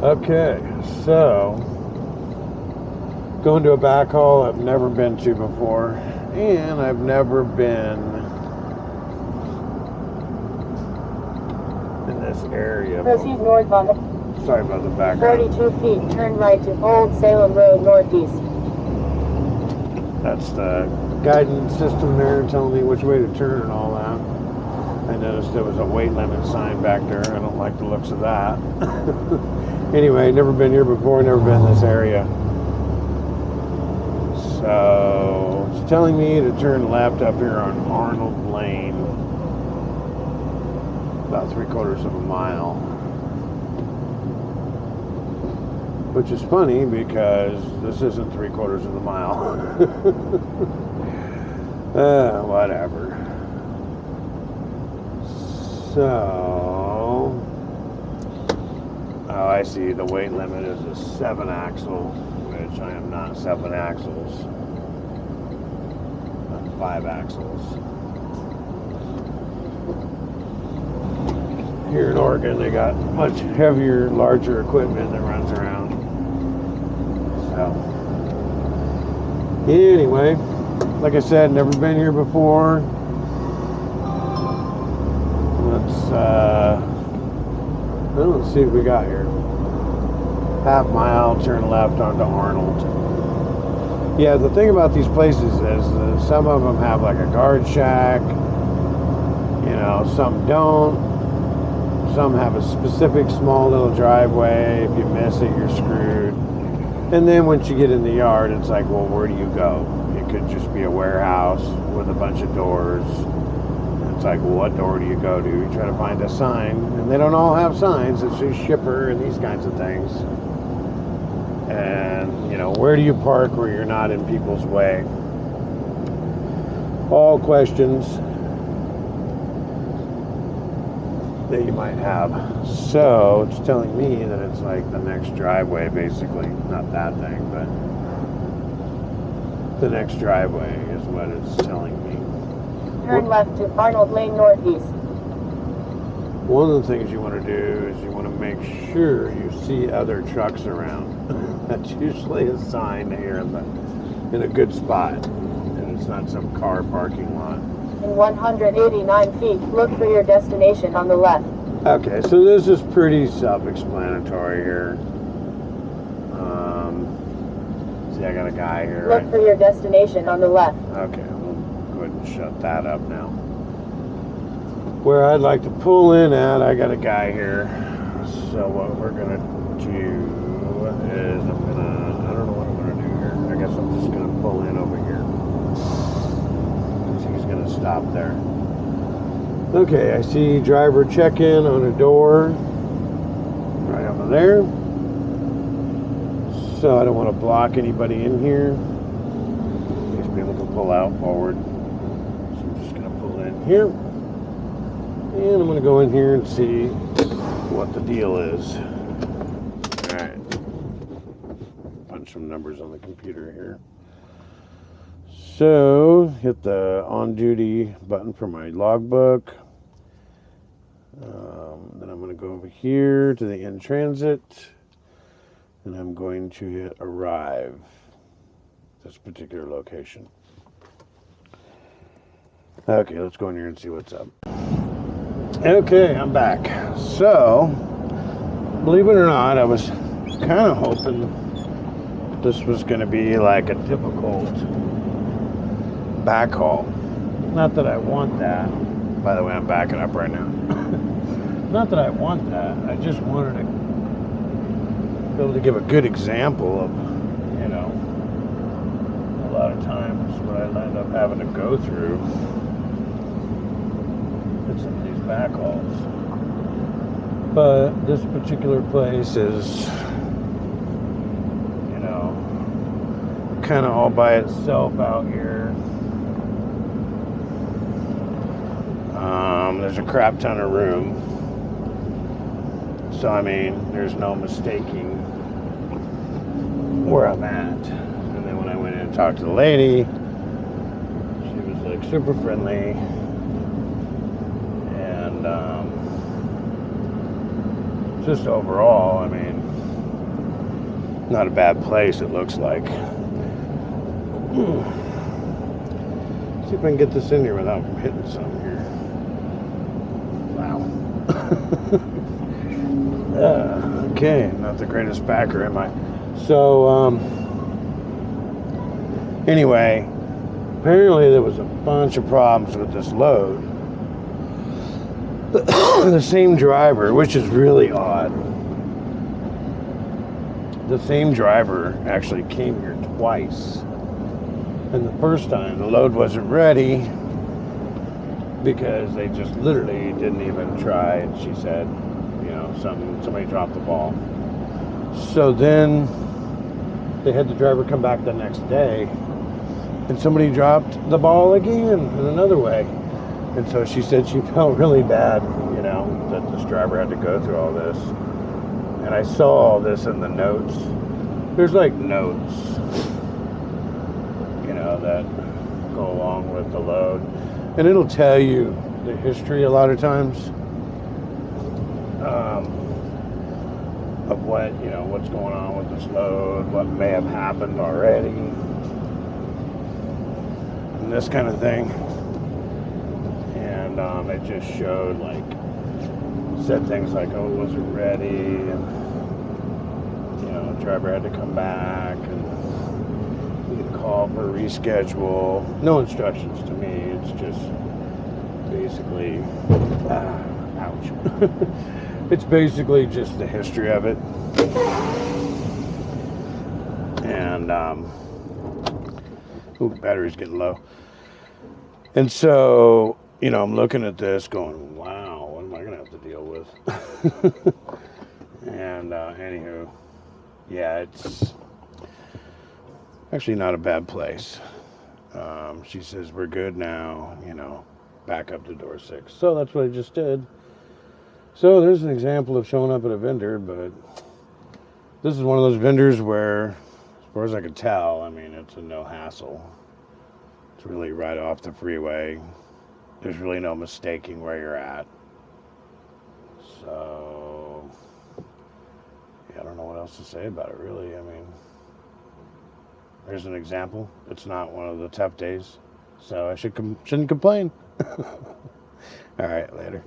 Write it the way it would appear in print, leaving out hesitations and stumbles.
Okay, so going to a backhaul I've never been to before, and I've never been in this area. Proceed north on Sorry about the background. 42 feet, turn right to Old Salem Road Northeast. That's the guidance system there telling me which way to turn and all that. I noticed there was a weight limit sign back there. I don't like the looks of that. Anyway, never been here before, never been in this area. So it's telling me to turn left up here on Arnold Lane, about 3/4 of a mile. Which is funny because this isn't 3/4 of the mile. Whatever. So, oh, I see. The weight limit is a 7-axle, which I am not 7 axles. I'm 5 axles. Here in Oregon, they got much heavier, larger equipment that runs around. So, anyway, like I said, never been here before. Let's see what we got here. Half mile, turn left onto Arnold. Yeah, the thing about these places is some of them have like a guard shack. You know, some don't. Some have a specific small little driveway. If you miss it, you're screwed. And then once you get in the yard, it's like, well, where do you go? It could just be a warehouse with a bunch of doors. It's like, well, what door do you go to? You try to find a sign, and they don't all have signs. It's just shipper and these kinds of things. And, you know, where do you park where you're not in people's way? All questions that you might have. So it's telling me that it's like the next driveway, basically. Not that thing, but the next driveway is what it's telling me. Turn left to Arnold Lane Northeast. One of the things you want to do is you want to make sure you see other trucks around. That's usually a sign that you're in a good spot, and it's not some car parking lot. In 189 feet, look for your destination on the left. Okay, so this is pretty self-explanatory here. See, I got a guy here. Look for your destination on the left. Okay, we'll go ahead and shut that up now. Where I'd like to pull in at, I got a guy here. So what we're gonna do is I don't know what I'm gonna do here. I guess I'm just gonna pull in over here. He's gonna stop there. Okay, I see driver check-in on a door right over there. So I don't want to block anybody in here. These people can pull out forward. So I'm just going to pull in here. And I'm going to go in here and see what the deal is. Alright. Punch some numbers on the computer here. So, hit the on-duty button for my logbook. Then I'm going to go over here to the in-transit. And I'm going to hit arrive. This particular location. Okay, let's go in here and see what's up. Okay, I'm back. So, believe it or not, I was kind of hoping this was going to be like a difficult backhaul. Not that I want that. By the way, I'm backing up right now. Not that I want that. I just wanted to be able to give a good example of, you know, a lot of times what I end up having to go through in some of these backhauls. But this particular place is, you know, kind of all by itself out here. There's a crap ton of room. So, I mean, there's no mistaking where I'm at. And then when I went in and talked to the lady, she was like super friendly. And just overall, I mean, Not a bad place, it looks like. See if I can get this in here without hitting something here. Wow. Okay, not the greatest backer, am I? So, anyway, apparently there was a bunch of problems with this load. The same driver, which is really odd. The same driver actually came here twice. And the first time, the load wasn't ready because they just literally didn't even try. And she said, you know, somebody dropped the ball. So then they had the driver come back the next day, and somebody dropped the ball again in another way. And so she said she felt really bad, you know, that this driver had to go through all this. And I saw all this in the notes. There's like notes, you know, that go along with the load. And it'll tell you the history a lot of times of what, you know, what's going on with this load, what may have happened already, and this kind of thing. And it just showed, like, said things like, oh, it wasn't ready, and, you know, the driver had to come back, and we could call for a reschedule. No instructions to me, it's just basically, ouch. It's basically just the history of it. And, ooh, battery's getting low. And so, you know, I'm looking at this going, wow, what am I going to have to deal with? And, anywho, yeah, it's actually not a bad place. She says, we're good now, you know, back up to door 6. So that's what I just did. So there's an example of showing up at a vendor, but this is one of those vendors where, as far as I can tell, I mean, it's a no hassle. It's really right off the freeway. There's really no mistaking where you're at. So, yeah, I don't know what else to say about it, really. I mean, there's an example. It's not one of the tough days, so I shouldn't complain. All right, later.